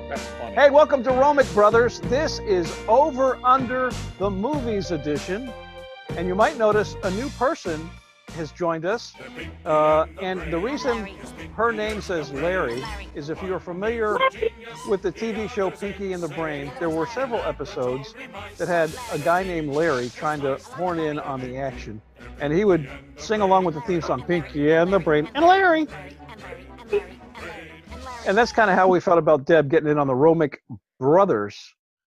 That's funny. Hey, welcome to Romick Brothers. This is Over Under the Movies edition. And you might notice a new person has joined us. And the reason her name says Larry is if you're familiar with the TV show Pinky and the Brain, there were several episodes that had a guy named Larry trying to horn in on the action. And he would sing along with the theme song, Pinky and the Brain, and Larry. And that's kind of how we felt about Deb getting in on the Romick Brothers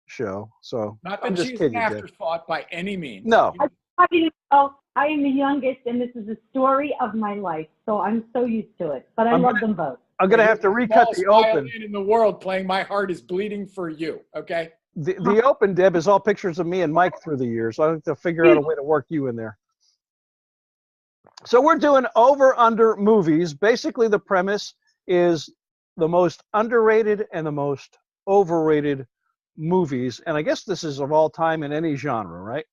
show. So Not I'm that just she's kidding, an Deb. afterthought by any means. No. I am the youngest, and this is the story of my life, so I'm so used to it. But I love them both. I'm going to have to recut the open. In the world playing My Heart is Bleeding for You, okay? The open, Deb, is all pictures of me and Mike through the years. So I have to figure out a way to work you in there. So we're doing Over Under Movies. Basically, the premise is the most underrated and the most overrated movies. And I guess this is of all time in any genre, right?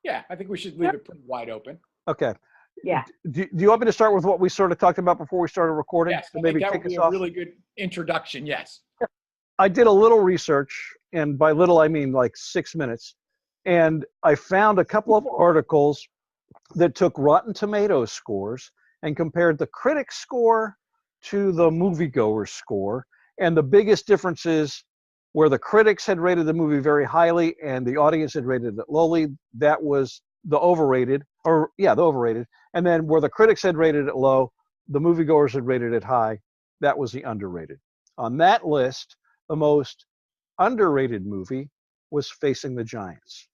Yeah, I think we should leave it pretty wide open. Okay. Yeah. Do you want me to start with what we sort of talked about before we started recording? Yes, to I maybe think that kick would be us a off? really good introduction, yes. I did a little research, and by little I mean like 6 minutes, and I found a couple of articles that took Rotten Tomatoes scores and compared the critic score to the moviegoer score, and the biggest differences where the critics had rated the movie very highly and the audience had rated it lowly, that was the overrated, the overrated, and then where the critics had rated it low, the moviegoers had rated it high, that was the underrated. On that list, the most underrated movie was Facing the Giants.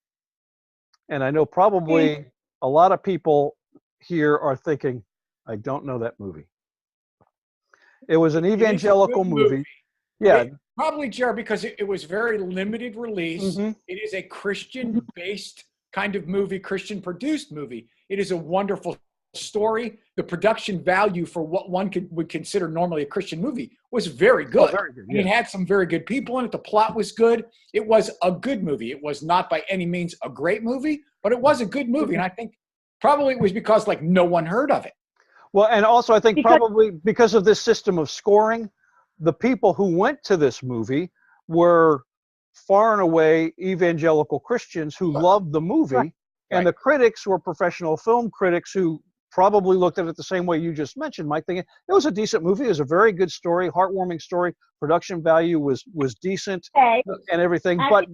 And I know probably a lot of people here are thinking, I don't know that movie. It was an evangelical movie. Yeah. Probably, Jared, because it was very limited release. Mm-hmm. It is a Christian-based kind of movie, Christian-produced movie. It is a wonderful story. The production value for what one would consider normally a Christian movie was very good. Oh, very good, yeah. It had some very good people in it. The plot was good. It was a good movie. It was not by any means a great movie, but it was a good movie. And I think probably it was because no one heard of it. Well, and also I think probably because of this system of scoring, the people who went to this movie were far and away evangelical Christians who loved the movie, and the critics were professional film critics who probably looked at it the same way you just mentioned, Mike, thinking it was a decent movie. It was a very good story, heartwarming story. Production value was decent and everything, but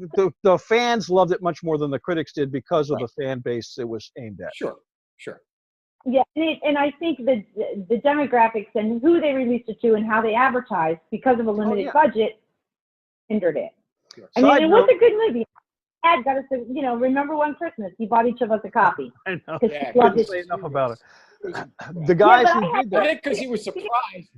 the fans loved it much more than the critics did because of the fan base it was aimed at. Sure. Yeah, and I think the demographics and who they released it to and how they advertised because of a limited budget hindered it. Sure. I mean, it was a good movie. Dad got us to, remember one Christmas, he bought each of us a copy. I know. Yeah, couldn't say enough about it. The guys who did that. Because he was surprised.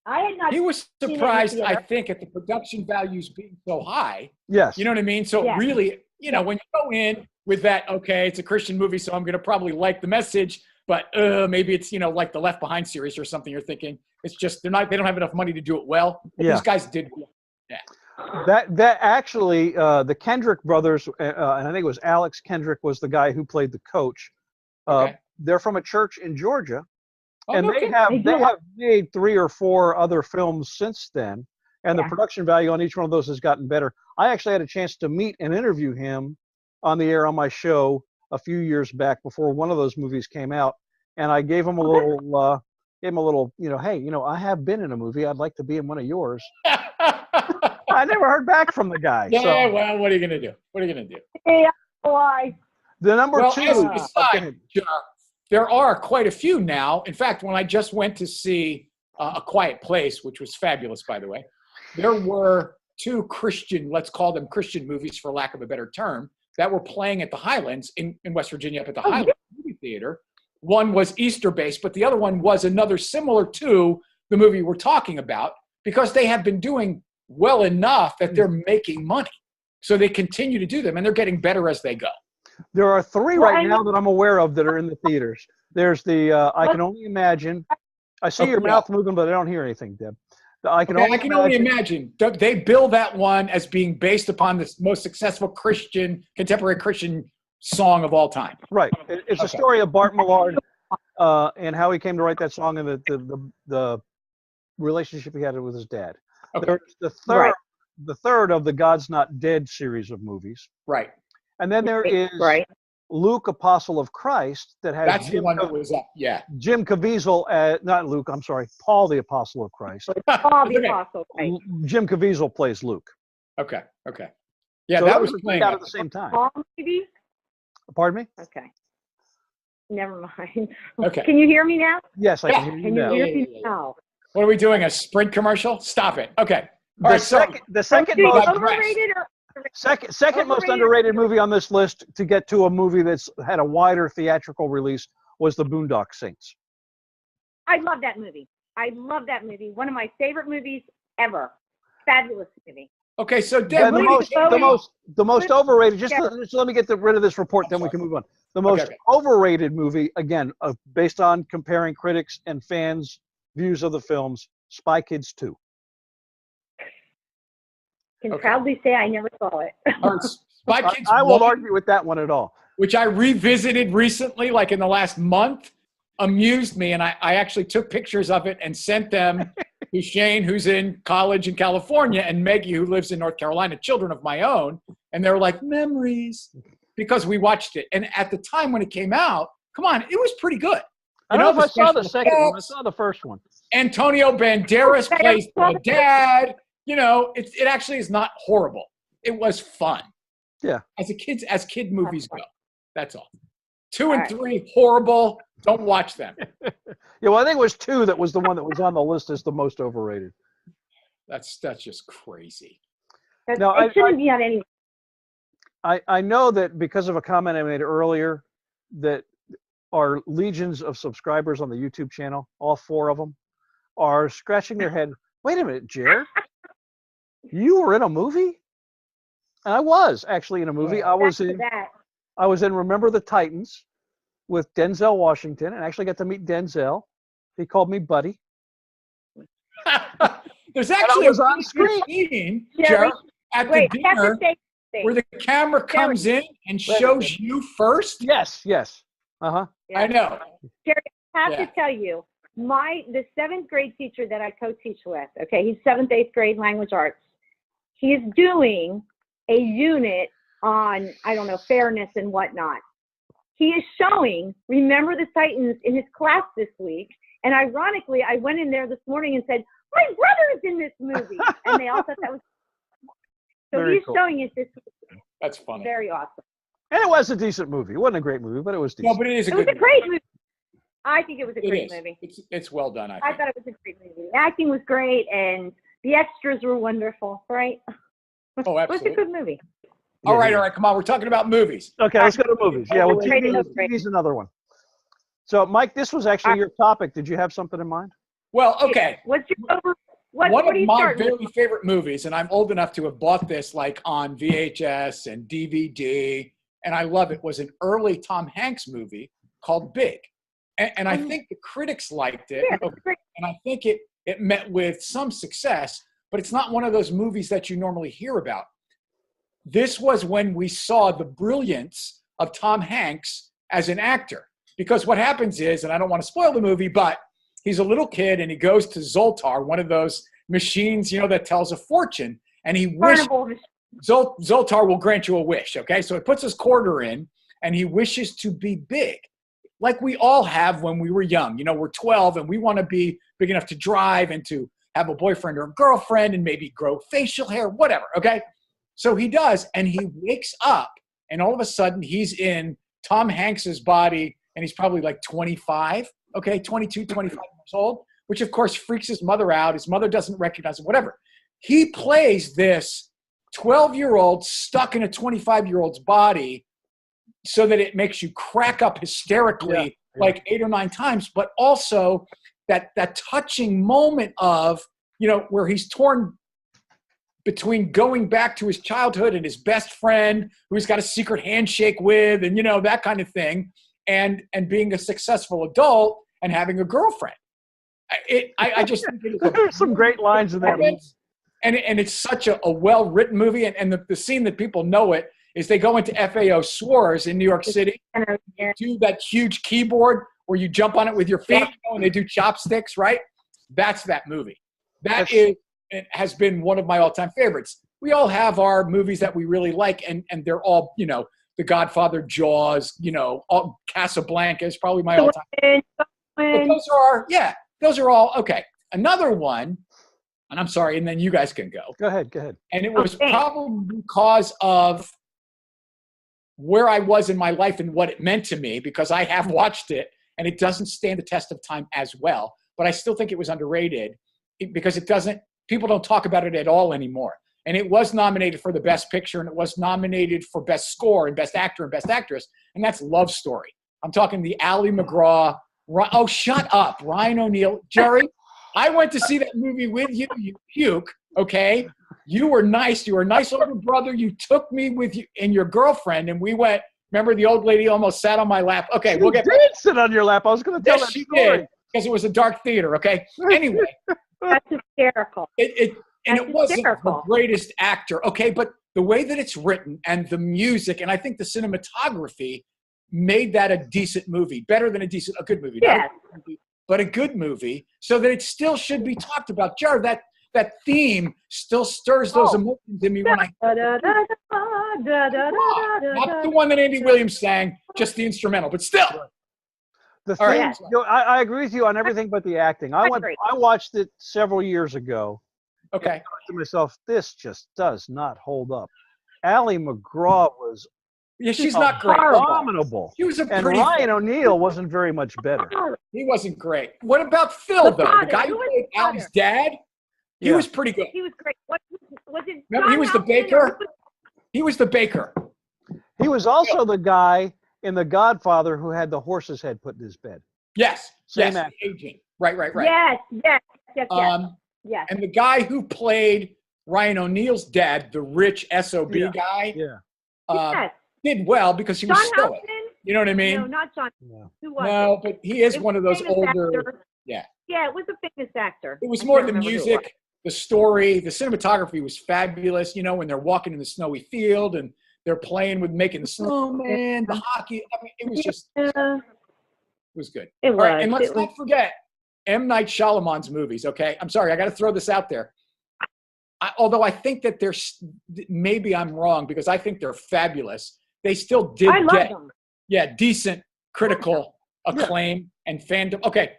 I had not. He was surprised, I think, at the production values being so high. Yes. You know what I mean? So really, when you go in with that, okay, it's a Christian movie, so I'm going to probably like the message, but maybe it's, like the Left Behind series or something. You're thinking it's just they don't have enough money to do it well. But these guys did well. Yeah. That actually, the Kendrick Brothers, and I think it was Alex Kendrick was the guy who played the coach. They're from a church in Georgia, and they have made 3 or 4 other films since then, and the production value on each one of those has gotten better. I actually had a chance to meet and interview him on the air on my show a few years back before one of those movies came out, and I gave him a little, hey, I have been in a movie. I'd like to be in one of yours. I never heard back from the guy. Yeah, so. Well, what are you going to do? Yeah, why? The number 2. There are quite a few now. In fact, when I just went to see A Quiet Place, which was fabulous, by the way, there were 2 Christian, let's call them Christian movies for lack of a better term, that were playing at the Highlands in West Virginia up at the Highlands Movie Theater. One was Easter-based, but the other one was another similar to the movie we're talking about because they have been doing well enough that they're making money. So they continue to do them, and they're getting better as they go. There are 3 right now that I'm aware of that are in the theaters. There's the I Can Only Imagine. I see your mouth moving, but I don't hear anything, Deb. I can only imagine. They bill that one as being based upon the most successful contemporary Christian song of all time. Right. It's a story of Bart Millard and how he came to write that song and the relationship he had with his dad. Okay. There's the third of the God's Not Dead series of movies. Right. And then there is Luke, Apostle of Christ, that has That's the one that was up. Yeah. Jim Caviezel, not Luke, I'm sorry, Paul the Apostle of Christ. Paul the Apostle of Christ. Jim Caviezel plays Luke. Okay. Yeah, so that was playing out at the same time. Paul, maybe? Pardon me? Okay. Never mind. Okay. Can you hear me now? Yes, I can hear you Can now. you hear me now? What are we doing? A Sprint commercial? Stop it. Okay. All right. The second most overrated or second most underrated movie on this list, to get to a movie that's had a wider theatrical release, was the Boondock Saints. I love that movie. One of my favorite movies ever. Fabulous movie. Okay, so Deb, the most overrated. Just let me get rid of this report, then we can move on. The most overrated movie, again, based on comparing critics and fans' views of the films, Spy Kids 2. Can proudly say I never saw it. Spy Kids I won't argue with that one at all. Which I revisited recently, like in the last month, amused me, and I actually took pictures of it and sent them to Shane, who's in college in California, and Maggie, who lives in North Carolina, children of my own, and they're like, memories, because we watched it. And at the time when it came out, come on, it was pretty good. I don't know if I saw the second one. I saw the first one. Antonio Banderas plays the dad. You know, it actually is not horrible. It was fun. Yeah. As kid movies go. That's all. 2 and 3, horrible. Don't watch them. Yeah, well, I think it was 2 that was the one that was on the list as the most overrated. That's just crazy. It shouldn't be on any. I know that because of a comment I made earlier, that our legions of subscribers on the YouTube channel, all 4 of them, are scratching their head. Wait a minute, Jer, you were in a movie? And I was actually in a movie. I was in Remember the Titans with Denzel Washington, and actually got to meet Denzel. He called me buddy. There's actually was on screen, Jerry, at the dinner where the camera comes in and shows you first. Yes. Uh-huh. Yeah. I know. Jerry, I have to tell you, the 7th grade teacher that I co-teach with, okay, he's 7th, 8th grade language arts. He is doing a unit on, I don't know, fairness and whatnot. He is showing Remember the Titans in his class this week. And ironically, I went in there this morning and said, my brother is in this movie. And they all thought that was so Very he's cool. showing it this week. That's funny. Very awesome. And it was a decent movie. It wasn't a great movie, but it was decent. No, but it is a It good was a great movie. I think it was a great movie. It's well done, I thought it was a great movie. The acting was great, and the extras were wonderful, right? Oh, absolutely. It was a good movie. All right, come on. We're talking about movies. Okay, let's go to movies. Yeah, well, TV's another one. So, Mike, this was actually your topic. Did you have something in mind? Well, okay. What's your one of my very favorite movies, and I'm old enough to have bought this like on VHS and DVD, and I love it, was an early Tom Hanks movie called Big. And I think the critics liked it, and I think it met with some success, but it's not one of those movies that you normally hear about. This was when we saw the brilliance of Tom Hanks as an actor. Because what happens is, and I don't want to spoil the movie, but he's a little kid and he goes to Zoltar, one of those machines, that tells a fortune, and he wishes Zoltar will grant you a wish, okay? So he puts his quarter in and he wishes to be big, like we all have when we were young. We're 12 and we want to be big enough to drive and to have a boyfriend or a girlfriend and maybe grow facial hair, whatever, okay? So he does, and he wakes up, and all of a sudden he's in Tom Hanks's body, and he's probably like 25, okay, 22, 25 years old, which of course freaks his mother out. His mother doesn't recognize him, whatever. He plays this 12-year-old stuck in a 25-year-old's body so that it makes you crack up hysterically like 8 or 9 times, but also that touching moment of, where he's torn between going back to his childhood and his best friend who he's got a secret handshake with and, that kind of thing, and being a successful adult and having a girlfriend. I just think there's some great lines in that movie. And it's such a well-written movie. And the scene that people know it is they go into FAO S'wars in New York City, do that huge keyboard where you jump on it with your feet and they do chopsticks, right? That's that movie. it has been one of my all-time favorites. We all have our movies that we really like, and they're all, The Godfather, Jaws, Casablanca is probably my all-time. But those are all okay. Another one, and I'm sorry, and then you guys can go. Go ahead. And it was probably because of where I was in my life and what it meant to me, because I have watched it, and it doesn't stand the test of time as well. But I still think it was underrated because people don't talk about it at all anymore. And it was nominated for the Best Picture, and it was nominated for Best Score and Best Actor and Best Actress, and that's Love Story. I'm talking the Ali McGraw. Oh, shut up, Ryan O'Neal. Jerry, I went to see that movie with you. You puke, okay? You were nice. You were a nice older brother. You took me with you and your girlfriend, and we went. Remember, the old lady almost sat on my lap. Okay, we'll get. She did sit on your lap. I was going to tell that she story. did, because it was a dark theater. Okay. Anyway, that's hysterical. It wasn't the greatest actor. Okay, but the way that it's written and the music, and I think the cinematography made that a decent movie, better than a good movie. Yes. But a good movie, so that it still should be talked about. Jared, that theme still stirs those emotions in me when I. Not the one that Andy Williams sang, just the instrumental, but still. The thing, I agree with you on everything but the acting. I watched it several years ago. Okay. I thought to myself, this just does not hold up. Ali McGraw was. Yeah, she's not great. Abominable. She was and Ryan O'Neal wasn't very much better. He wasn't great. What about Phil, though? The guy who played Ali's dad? He was pretty good. He was great. Was it remember, he was the baker? He was the baker. He was also the guy in The Godfather who had the horse's head put in his bed. Yes. Same actor. Agent. Right. Yes. And the guy who played Ryan O'Neal's dad, the rich SOB guy, did well because he was stoic. You know what I mean? No, not John. Who was it? But he is one of those older. Actor. Yeah. Yeah, it was a famous actor. It was more the music, the story, the cinematography was fabulous. When they're walking in the snowy field and they're playing with making the snowman, the hockey. I mean, it was just. It was good. It was. All right, and let's not forget M. Night Shyamalan's movies. Okay, I'm sorry, I got to throw this out there. Although I think that maybe I'm wrong because I think they're fabulous. They still did get decent critical acclaim and fandom. Okay,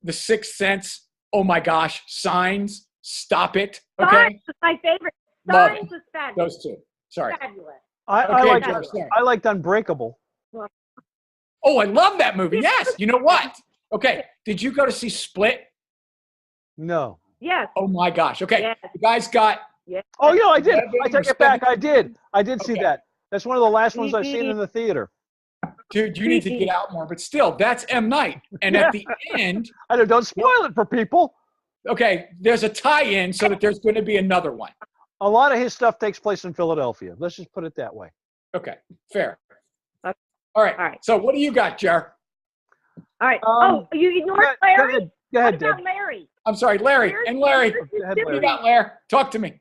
The Sixth Sense. Oh my gosh, Signs. Stop it. Okay. Signs was my favorite. Signs was fabulous. Those two. Sorry. Fabulous. I liked Unbreakable. Oh, I love that movie. Yes. You know what? Okay. Did you go to see Split? No. Yes. Oh my gosh. Okay. Yes. The guy's got. Yes. Oh, yeah, I did. I take it back. I did see that. That's one of the last ones I've seen in the theater. Dude, you need to get out more. But still, that's M. Night. And at the end. Don't spoil it for people. Okay. There's a tie-in so that there's going to be another one. A lot of his stuff takes place in Philadelphia. Let's just put it that way. Okay. Fair. All right. So what do you got, Jar? All right. You ignored Larry? Go ahead, what about Larry? I'm sorry, Larry. Larry. What you got, Larry? Talk to me.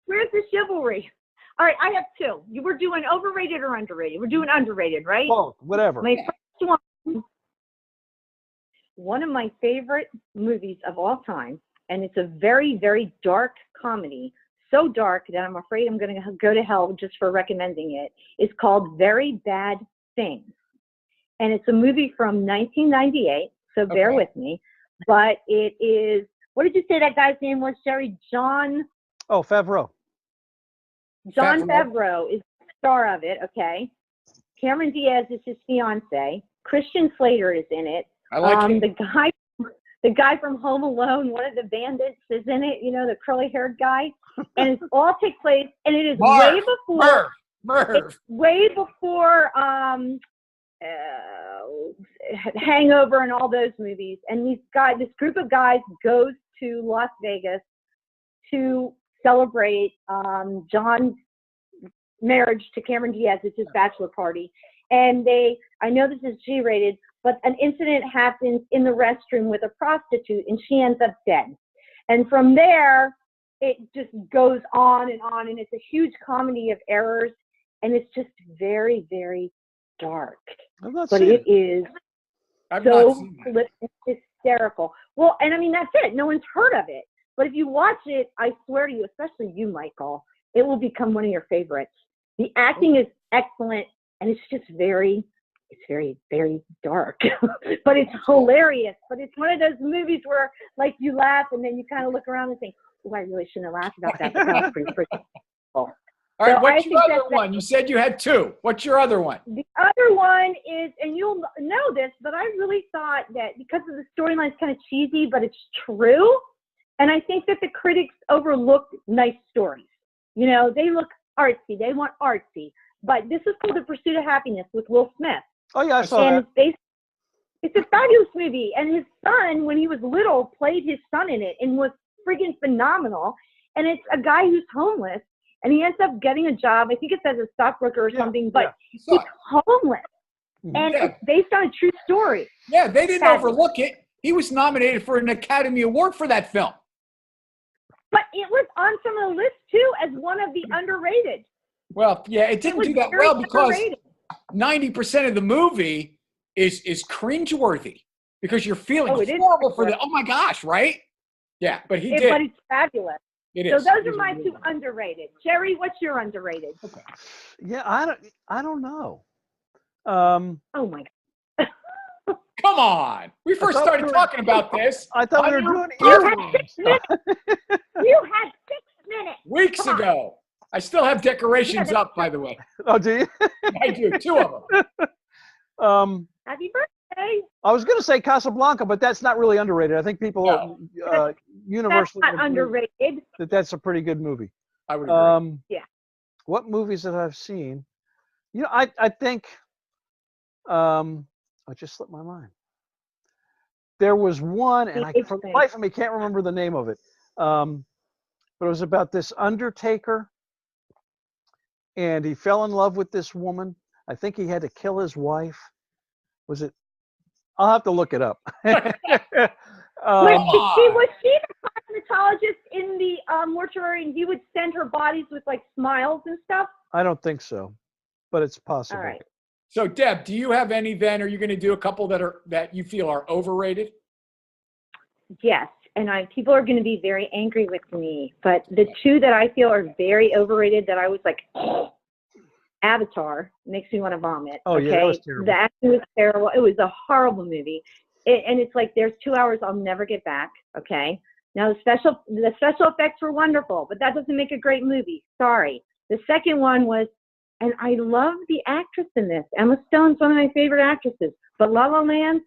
Where's the chivalry? All right, I have two. You were doing overrated or underrated? We're doing underrated, right? Both, whatever. My first one of my favorite movies of all time, and it's a very, very dark comedy. So dark that I'm afraid I'm going to go to hell just for recommending it. It's called Very Bad Things. And it's a movie from 1998, so bear with me. But it is, what did you say that guy's name was, Jerry? Jon Favreau. Jon Favreau is the star of it, okay? Cameron Diaz is his fiance. Christian Slater is in it. I like him. The guy from Home Alone, one of the bandits, is in it. The curly-haired guy, and it all takes place, and it is way before. It's way before Hangover and all those movies. And this group of guys goes to Las Vegas to celebrate John's marriage to Cameron Diaz. It's his bachelor party, and I know this is G-rated. But an incident happens in the restroom with a prostitute, and she ends up dead. And from there, it just goes on, and it's a huge comedy of errors, and it's just very, very dark. But it is so hysterical. Well, and I mean, that's it. No one's heard of it. But if you watch it, I swear to you, especially you, Michael, it will become one of your favorites. The acting is excellent, and it's just very, very dark. But it's hilarious. But it's one of those movies where, like, you laugh, and then you kind of look around and think, oh, I really shouldn't have laughed about that. But that was pretty cool. All right, So what's your other one? You said you had two. What's your other one? The other one is, and you'll know this, but I really thought that because of the storyline is kind of cheesy, but it's true. And I think that the critics overlooked nice stories. You know, they look artsy. They want artsy. But this is called The Pursuit of Happiness with Will Smith. Oh, yeah, I saw that. It's a fabulous movie. And his son, when he was little, played his son in it and was friggin' phenomenal. And it's a guy who's homeless. And he ends up getting a job. I think it says a stockbroker or something, but he's homeless. And it's based on a true story. Yeah, they didn't overlook it. He was nominated for an Academy Award for that film. But it was on some of the lists, too, as one of the underrated. Well, yeah, it didn't do that well because 90% of the movie is cringeworthy because you're feeling horrible for the, oh, my gosh, right? Yeah, but he did. But it's fabulous. It is. So those are my two underrated. Jerry, what's your underrated? Okay. Yeah, I don't know. Oh my God. Come on. We first started talking about this. I thought we were doing You had 6 minutes. You had 6 minutes. Weeks ago. I still have decorations up, by the way. Oh, do you? I do, 2 of them. Happy birthday. I was going to say Casablanca, but that's not really underrated. I think people universally that's not underrated. That's a pretty good movie. I would agree. Yeah. What movies that I've seen? You know, I think I just slipped my mind. There was one, and for the life of me can't remember the name of it. But it was about this undertaker, and he fell in love with this woman. I think he had to kill his wife. Was it? I'll have to look it up. Was she the cosmetologist in the mortuary, and he would send her bodies with like smiles and stuff? I don't think so, but it's possible. All right. So, Deb, do you have any then? Are you going to do a couple that you feel are overrated? Yes, and people are going to be very angry with me. But the two that I feel are very overrated that I was like, Avatar makes me want to vomit. Oh, yeah, that was terrible. The acting was terrible. It was a horrible movie. And it's like there's 2 hours I'll never get back. Okay. Now the special effects were wonderful, but that doesn't make a great movie. Sorry. The second one was, and I love the actress in this. Emma Stone's one of my favorite actresses. But La La Land,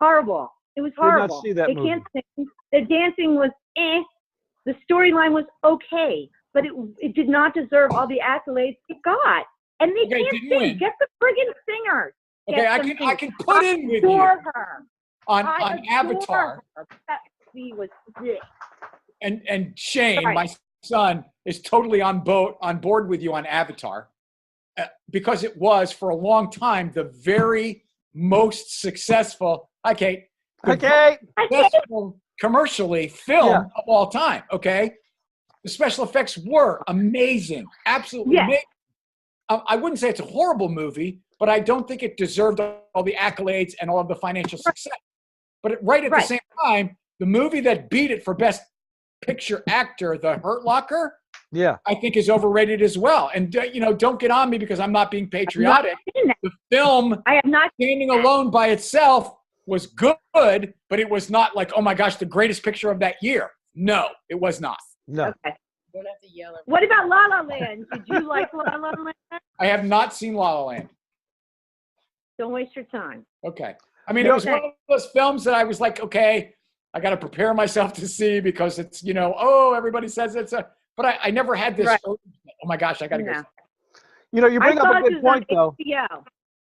horrible. It was horrible. Did not see that movie. Can't sing. The dancing was The storyline was okay, but it did not deserve all the accolades it got. And they can't sing. Win. Get the friggin' singers. Okay, I can put in with you her. on Avatar. Her. That was sick. And Shane, my son, is totally on board with you on Avatar because it was for a long time the very most successful. Hi, Kate. Successful commercially film of all time. Okay, the special effects were amazing, absolutely amazing. I wouldn't say it's a horrible movie, but I don't think it deserved all the accolades and all of the financial success. But right at the same time, the movie that beat it for Best Picture Actor, The Hurt Locker, I think is overrated as well. And don't get on me because I'm not being patriotic. The film, I have not standing alone by itself, was good, but it was not like, oh my gosh, the greatest picture of that year. No, it was not. No. Okay. What about La La Land? Did you like La La Land? I have not seen La La Land. Don't waste your time. Okay. I mean, it was one of those films that I was like, okay, I got to prepare myself to see because it's, everybody says it's but I never had this, oh my gosh, I got to go. You bring up a good point, though. HBO.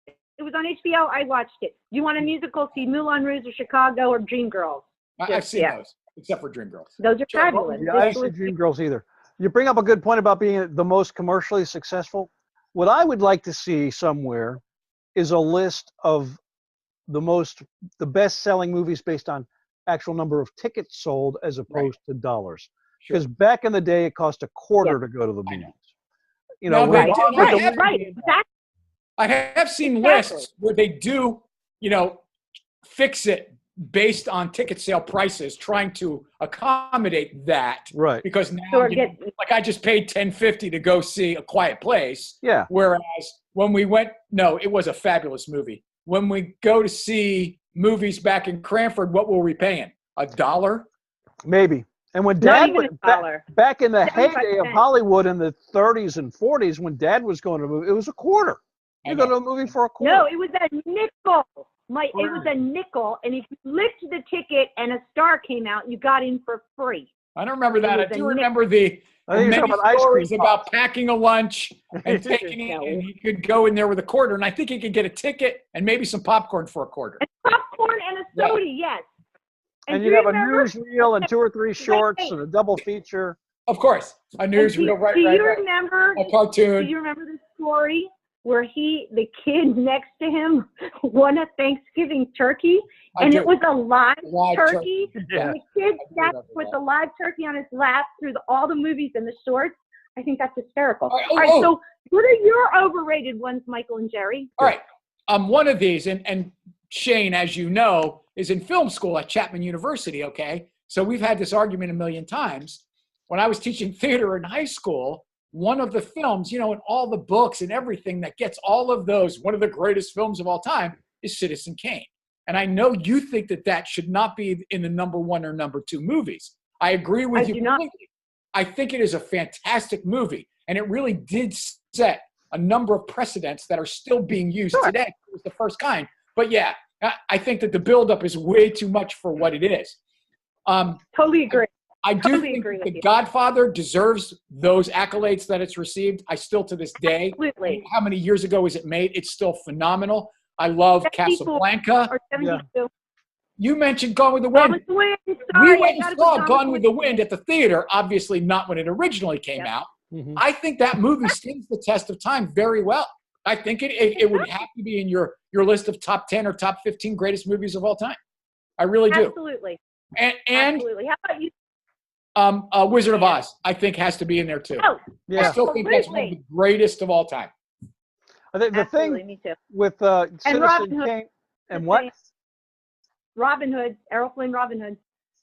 It was on HBO. I watched it. You want a musical? See Moulin Rouge or Chicago or Dreamgirls. I've seen those, except for Dreamgirls. Those are fabulous. Yeah, I didn't see Dreamgirls either. You bring up a good point about being the most commercially successful. What I would like to see somewhere is a list of the best-selling movies based on actual number of tickets sold as opposed to dollars. Because back in the day, it cost a quarter to go to the movies. I have seen lists where they do, fix it based on ticket sale prices, trying to accommodate that. Right. Because now, like I just paid $10.50 to go see A Quiet Place. Yeah. Whereas when we went, no, it was a fabulous movie. When we go to see movies back in Cranford, what were we paying? $1? Maybe. And when Dad went back in the heyday of Hollywood in the 30s and 40s, when Dad was going to a movie, it was a quarter. You go to a movie for a quarter. No, it was a nickel. It was a nickel, and if you licked the ticket and a star came out, you got in for free. I don't remember that. I do remember the many stories about packing a lunch and taking it, and he could go in there with a quarter, and I think he could get a ticket and maybe some popcorn for a quarter. And popcorn and a soda, yes. And you'd have a newsreel and 2 or 3 shorts and a double feature. Of course, a newsreel, right? Do you remember? A cartoon. Do you remember the story where the kid next to him won a Thanksgiving turkey, and it was a live turkey, Yeah. and the kid sat with the live turkey on his lap through all the movies and the shorts? I think that's hysterical. All right, so what are your overrated ones, Michael and Jerry? All right, one of these, and Shane, as you know, is in film school at Chapman University, okay? So we've had this argument a million times. When I was teaching theater in high school, one of the films, in all the books and everything that gets all of those, one of the greatest films of all time is Citizen Kane. And I know you think that should not be in the number 1 or number 2 movies. I agree with you completely. I think it is a fantastic movie, and it really did set a number of precedents that are still being used today. It was the first kind. But yeah, I think that the buildup is way too much for what it is. Totally agree. I do think The Godfather deserves those accolades that it's received. I still, to this day, how many years ago was it made? It's still phenomenal. I love Casablanca. Or 72. You mentioned Gone with the Wind. Gone with the Wind. We went and saw Gone with the Wind at the theater, obviously not when it originally came out. Mm-hmm. I think that movie stands the test of time very well. I think it would have to be in your list of top 10 or top 15 greatest movies of all time. I really do. Absolutely. And Absolutely. How about you? Wizard of Oz, I think, has to be in there too. Oh, yeah. I still think that's one of the greatest of all time. I think the thing with Citizen Kane and what? Robin Hood, Errol Flynn Robin Hood.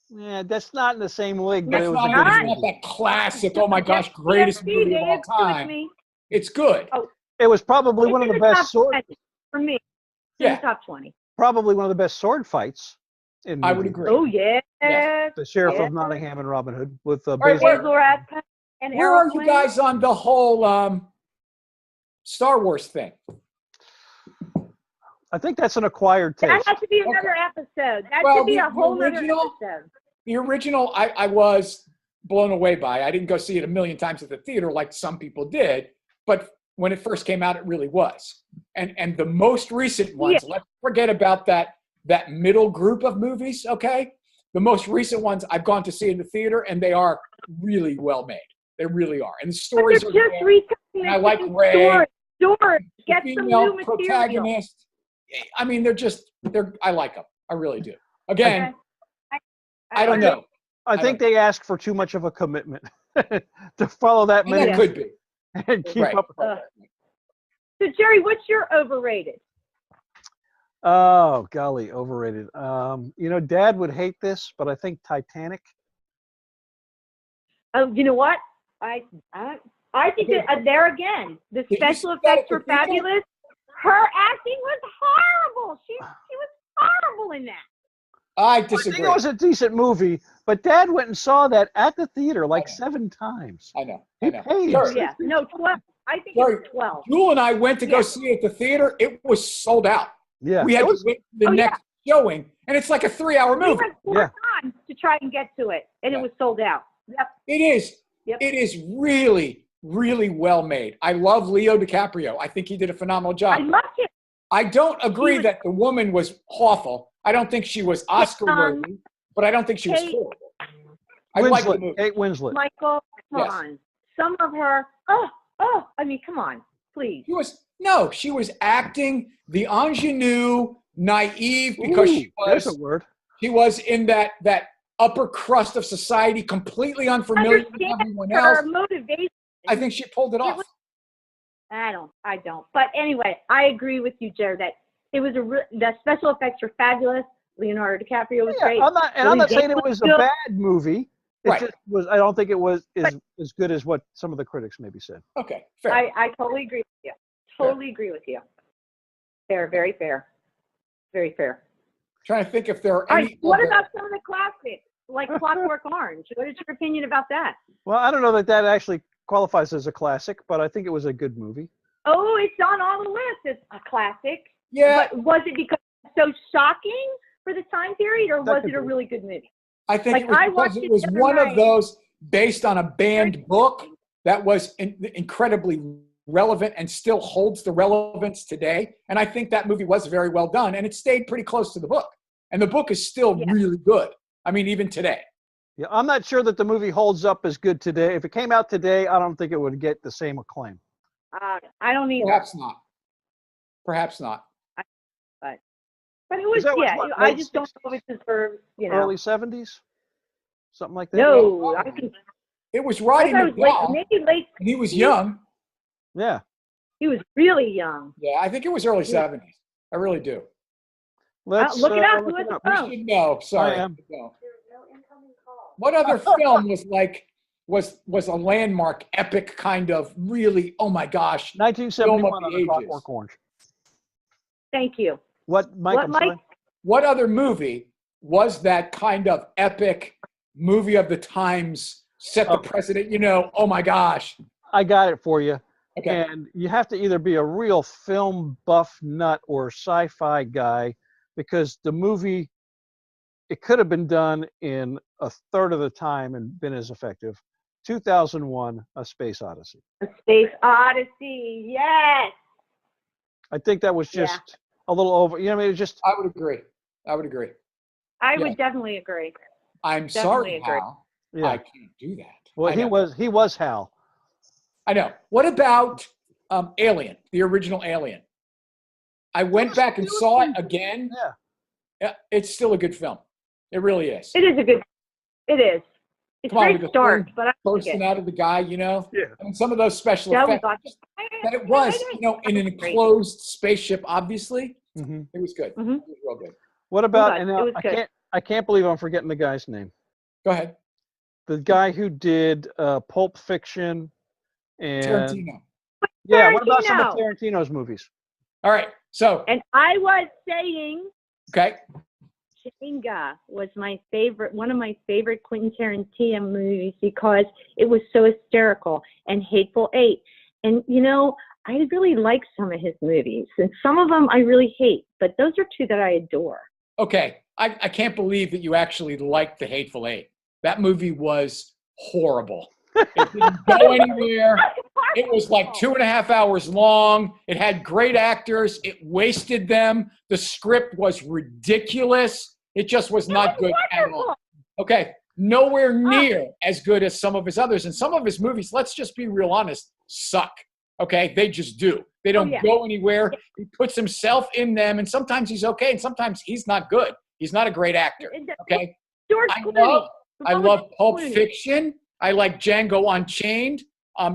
Yeah, that's not in the same league, but it's it was not that classic, oh my gosh, greatest movie of all time. It's good. Oh, it was probably one of the best sword for me. In the top 20. Probably one of the best sword fights. I would agree. Oh yeah. The Sheriff of Nottingham and Robin Hood with where are you guys on the whole Star Wars thing? I think that's an acquired taste. That has to be another episode. That should be a whole other episode. The original, I was blown away by. I didn't go see it a million times at the theater like some people did, but when it first came out, it really was. And the most recent ones, let's forget about that middle group of movies, okay? The most recent ones I've gone to see in the theater, and they are really well made. They really are. And the stories are just retelling. I like Ray. Stories. Get some new material. Protagonist. I mean, I like them. I really do. Again, I don't know. I think they ask for too much of a commitment to follow that many. That could be. And keep up with that. So, Jerry, what's your overrated? Oh, golly, overrated. Dad would hate this, but I think Titanic. Oh, you know what? I think there again, the special effects were fabulous. Her acting was horrible. She was horrible in that. I disagree. I think it was a decent movie, but Dad went and saw that at the theater 7 times. I know. He paid. Yeah, no, 12. I think it was 12. Jewel and I went to go see it at the theater. It was sold out. Yeah. We had to wait for the next showing, and it's like a 3-hour movie. We went 4 times to try and get to it, and it was sold out. Yep. It is. Yep. It is really, really well made. I love Leo DiCaprio. I think he did a phenomenal job. I loved him. I don't agree that the woman was awful. I don't think she was Oscar-worthy, but I don't think she was horrible. I like the movie. Kate Winslet. Michael, come on. Some of her, I mean, come on, please. She was acting the ingenue, naive, because she was in that upper crust of society, completely unfamiliar with everyone else. Her motivation. I think she pulled it off. I don't. But anyway, I agree with you, Jared, that it was the special effects were fabulous. Leonardo DiCaprio was Yeah, great. I'm not saying it was a bad movie. It Right. just was. I don't think it was as good as what some of the critics maybe said. Okay, fair. I totally agree with you. Totally agree with you. Fair, very fair. Very fair. Trying to think if there are All any. right, what about some of the classics, like Clockwork Orange? What is your opinion about that? Well, I don't know that actually qualifies as a classic, but I think it was a good movie. Oh, it's on all the lists. It's a classic. Yeah. But was it because it's so shocking for the time period, or was it a really good movie? I think Like, it was I because watched it it was the other one of night. those based on a banned book that was incredibly relevant and still holds the relevance today. And I think that movie was very well done, and it stayed pretty close to the book. And the book is still really good. I mean, even today. Yeah, I'm not sure that the movie holds up as good today. If it came out today, I don't think it would get the same acclaim. I don't either. Perhaps not. Perhaps not. But it was, I just don't know if it deserves, Early 70s? Something like that? No, it was Roddy McDowall, maybe late. and he was young. Yeah. He was really young. Yeah, I think it was early 70s. I really do. Let's look it up. Who is You should know. Sorry. No. What other film was a landmark, epic kind of really, oh my gosh, 1971 on Clockwork Orange. Thank you. What, Mike? What other movie was that kind of epic movie of the times, set the precedent, oh my gosh. I got it for you. Okay. And you have to either be a real film buff nut or sci-fi guy, because the movie, it could have been done in a third of the time and been as effective. 2001, A Space Odyssey. A Space Odyssey, yes. I think that was just a little over. It was just. I would agree. I would definitely agree. I'm sorry, Hal. Yeah. I can't do that. Well, he was Hal. I know. What about Alien, the original Alien? I went back and saw it again. Yeah. It's still a good film. It really is. It is a good. It is. It's very dark, but I bursting out of the guy, Yeah. And some of those special effects. That it was, in an enclosed spaceship, obviously. Mm-hmm. It was good. Mm-hmm. It was real good. What about? And I can't believe I'm forgetting the guy's name. Go ahead. The guy who did Pulp Fiction and Tarantino. Yeah. What about some of Tarantino's movies? All right. So. And I was saying. Okay. Django was my favorite, one of my favorite Quentin Tarantino movies, because it was so hysterical, and Hateful Eight. And, I really like some of his movies, and some of them I really hate, but those are two that I adore. Okay. I can't believe that you actually liked The Hateful Eight. That movie was horrible. It didn't go anywhere. It was like 2.5 hours long. It had great actors. It wasted them. The script was ridiculous. It just was not good at all. Okay. Nowhere near as good as some of his others. And some of his movies, let's just be real honest, suck. Okay. They just do. They don't go anywhere. He puts himself in them, and sometimes he's okay, and sometimes he's not good. He's not a great actor. Okay. I love Pulp Fiction. I like Django Unchained.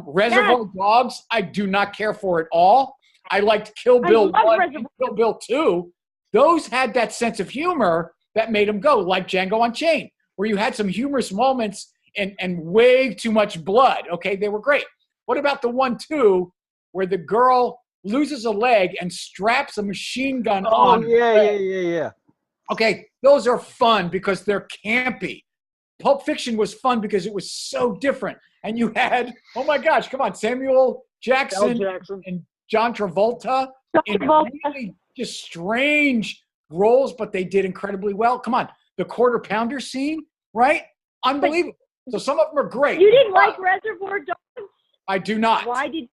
Reservoir Dogs, I do not care for at all. I liked Kill Bill 1 and Kill Bill 2. Those had that sense of humor that made them go, like Django Unchained, where you had some humorous moments and way too much blood. Okay, they were great. What about the 1-2 where the girl loses a leg and straps a machine gun on? Yeah. Okay, those are fun because they're campy. Pulp Fiction was fun because it was so different. And you had, oh my gosh, come on, Samuel Jackson and John Travolta in really just strange roles, but they did incredibly well. Come on, the Quarter Pounder scene, right? Unbelievable. So some of them are great. You didn't like Reservoir Dogs? I do not. Why did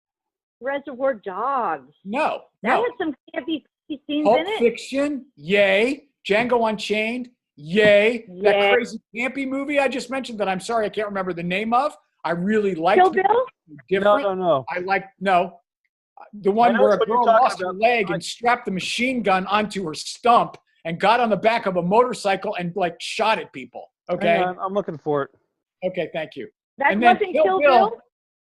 Reservoir Dogs? No. That had some campy scenes in it. Pulp Fiction, yay. Django Unchained, yay. That crazy campy movie I just mentioned that I'm sorry I can't remember the name of. I really liked. Kill Bill? Different. No. I like the one where a girl lost her leg and strapped the machine gun onto her stump and got on the back of a motorcycle and shot at people. Okay, I'm looking for it. Okay, thank you. That wasn't Kill Bill?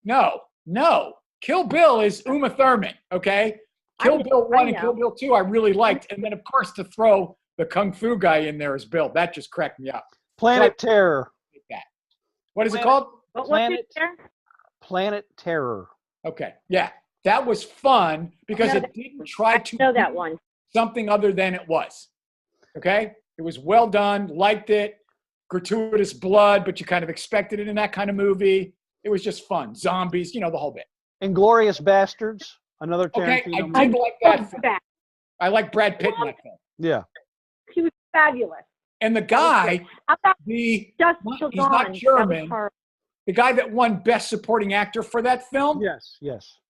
No. Kill Bill is Uma Thurman. Okay, Kill Bill 1 and Kill Bill 2 I really liked, and then of course to throw the kung fu guy in there is Bill. That just cracked me up. Planet Terror. What is it called? What was it there? Planet Terror. Okay. Yeah. That was fun because it didn't try to know that one. Something other than it was. Okay? It was well done, liked it, gratuitous blood, but you kind of expected it in that kind of movie. It was just fun. Zombies, the whole bit. Inglourious Bastards, another Tarantino Okay, movie. I did like that film. I like Brad Pitt in that film. Yeah. He was fabulous. And the guy, he's not German. The guy that won Best Supporting Actor for that film. Yes.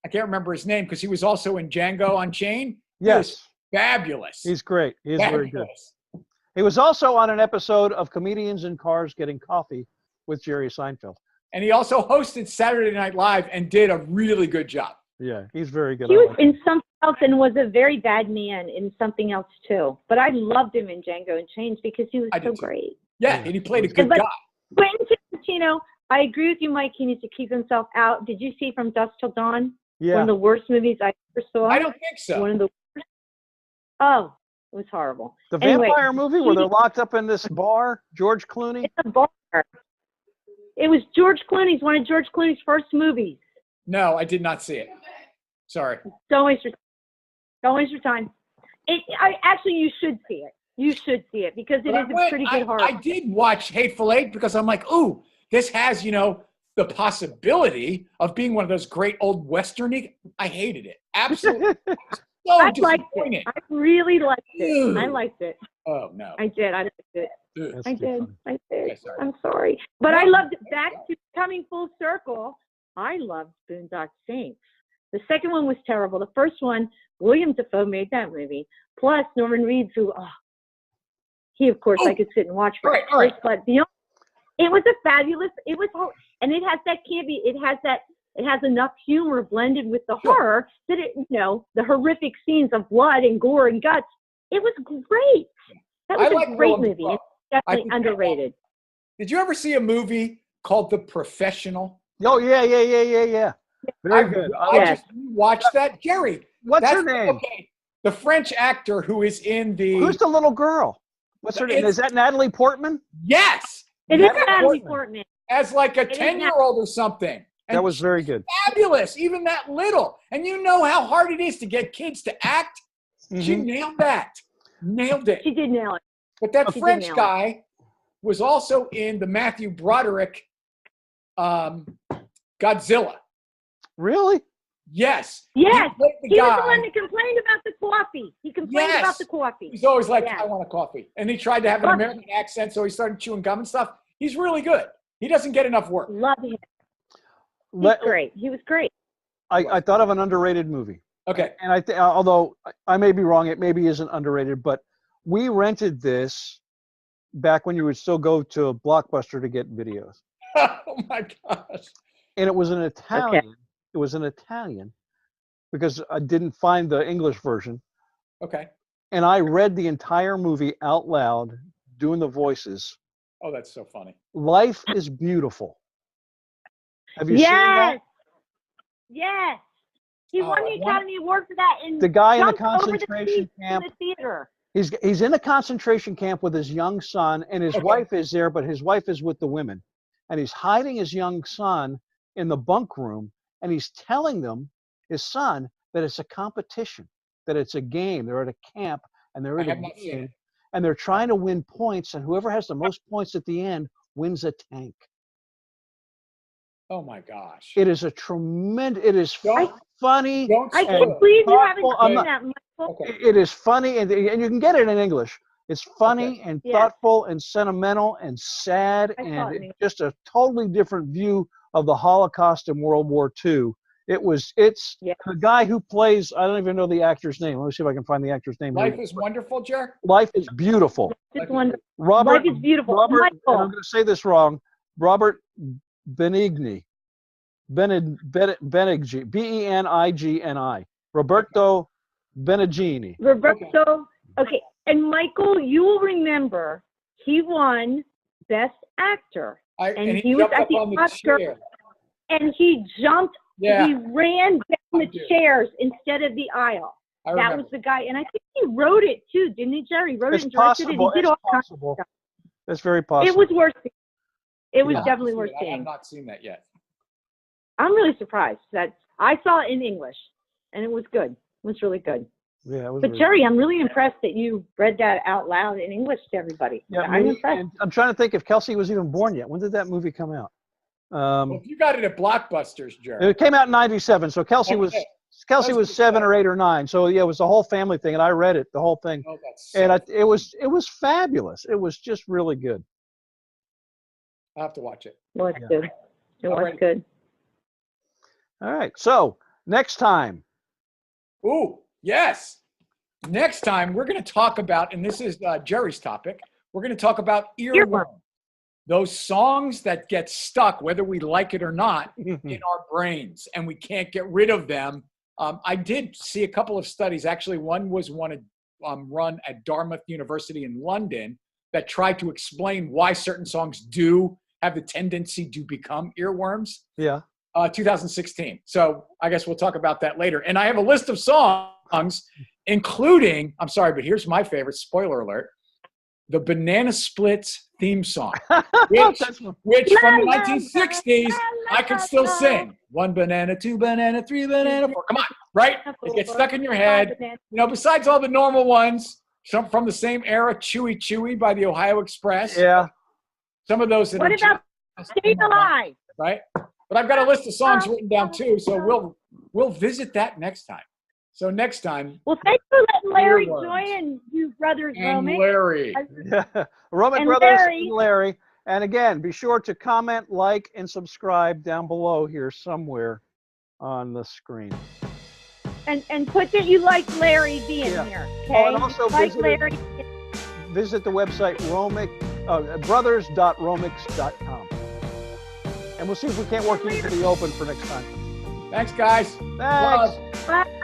I can't remember his name because he was also in Django Unchained. Yes. Fabulous. He's great. He's very good. He was also on an episode of Comedians in Cars Getting Coffee with Jerry Seinfeld. And he also hosted Saturday Night Live and did a really good job. Yeah, he's very good. He was in something else and was a very bad man in something else too. But I loved him in Django Unchained because he was so great. Yeah, and he played a good guy. Quentin Tarantino, I agree with you, Mike. He needs to keep himself out. Did you see From Dusk Till Dawn? Yeah. One of the worst movies I ever saw. I don't think so. One of the worst. Oh, it was horrible. The vampire movie where they're locked up in this bar, George Clooney? It's a bar. It was George Clooney's, one of George Clooney's first movies. No, I did not see it. Sorry. Don't waste your time. Actually, you should see it. You should see it because it is a pretty good horror. I did watch Hateful Eight because I'm like, ooh, this has, the possibility of being one of those great old Western-y. I hated it. Absolutely. So I liked it. I really liked it. I liked it. Oh, no. I did. I liked it. I did. Okay, I'm sorry. But I loved it. Back to coming full circle, I loved Boondock Saints. The second one was terrible. The first one, William Dafoe made that movie. Plus Norman Reedus, who, he, of course, I could sit and watch for hours. But it was a fabulous, and it has that campy, it has enough humor blended with the horror that the horrific scenes of blood and gore and guts, it was great. That was a great movie. It's definitely underrated. Did you ever see a movie called The Professional? Oh, yeah. Very good. I just watched that. Jerry. What's her name? Okay. The French actor who is in the... Who's the little girl? What's her name? Is that Natalie Portman? Yes. It is Natalie Portman. As like a 10-year-old or something. And that was very good. Fabulous. Even that little. And you know how hard it is to get kids to act? Mm-hmm. She nailed that. Nailed it. She did nail it. But that French guy was also in the Matthew Broderick Godzilla. Really? Yes. Yes. He was the one that complained about the coffee. He complained about the coffee. He's always like, I want a coffee. And he tried to have an American accent, so he started chewing gum and stuff. He's really good. He doesn't get enough work. Love him. He's great. He was great. I thought of an underrated movie. Okay. And although I may be wrong, it maybe isn't underrated, but we rented this back when you would still go to a Blockbuster to get videos. Oh my gosh. And it was an Italian. Okay. It was an Italian because I didn't find the English version. Okay. And I read the entire movie out loud, doing the voices. Oh, that's so funny. Life is Beautiful. Have you seen that? Yes. He won the Academy Award for that. And the guy in the concentration camp. In the theater. He's in a concentration camp with his young son, and his wife is there, but his wife is with the women. And he's hiding his young son in the bunk room, and he's telling them, his son, that it's a competition, that it's a game. They're at a camp, and they're at a game, and they're trying to win points, and whoever has the most points at the end wins a tank. Oh my gosh! It is a tremendous. It is funny. I can't believe you haven't seen that, Michael. It is funny, and you can get it in English. It's funny and thoughtful and sentimental and sad, and it's just a totally different view of the Holocaust and World War II. It's the guy who plays. I don't even know the actor's name. Let me see if I can find the actor's name. Life is Wonderful, Jer. Life is Beautiful. Life is Beautiful. Robert, and I'm going to say this wrong. Robert Benigni. Benigni. Benigni. Roberto Benigni. Roberto. Okay. And Michael, you will remember he won Best Actor. And he was at the Oscar. And he jumped. Yeah. He ran down the chairs instead of the aisle. That was the guy, and I think he wrote it too, didn't he, Jerry? He wrote it and directed it. He did all kinds of stuff. It's very possible. It was worth seeing. It was definitely worth I seeing. have not seen that yet. I'm really surprised that I saw it in English, and it was good. It was really good. Yeah, it was. But Jerry, I'm really impressed that you read that out loud in English to everybody. Yeah, I'm impressed. And I'm trying to think if Kelsey was even born yet. When did that movie come out? Well, if you got it at Blockbusters, Jerry. It came out in '97, so Kelsey was 7 or 8 or 9. So yeah, it was a whole family thing, and I read it, the whole thing, Oh, that's and it was fabulous. It was just really good. I'll have to watch it. It was good. It was good. All right, so next time. Ooh, yes. Next time we're going to talk about, and this is Jerry's topic, we're going to talk about earworm. Those songs that get stuck, whether we like it or not, in our brains, and we can't get rid of them. I did see a couple of studies. Actually, one was run at Dartmouth University in London that tried to explain why certain songs do have the tendency to become earworms. Yeah. 2016. So I guess we'll talk about that later. And I have a list of songs, including, I'm sorry, but here's my favorite, spoiler alert, the Banana Splits theme song, which from the 1960s, I could still sing. 1 banana, 2 banana, 3 banana, 4. Come on, right? It gets stuck in your head. You know, besides all the normal ones, some from the same era, Chewy Chewy by the Ohio Express. Yeah. Some of those. What about Stay Alive? Right? But I've got a list of songs written down too, so we'll visit that next time. So next time. Well, thanks for letting Larry join you brothers, Romick. Larry. Yeah. Romick Brothers and Larry. And again, be sure to comment, like, and subscribe down below here somewhere on the screen. And put that you like Larry being here. Okay. Oh, and also visit the website brothers.romix.com. And we'll see if we can't work into the open for next time. Thanks, guys. Thanks. Bye.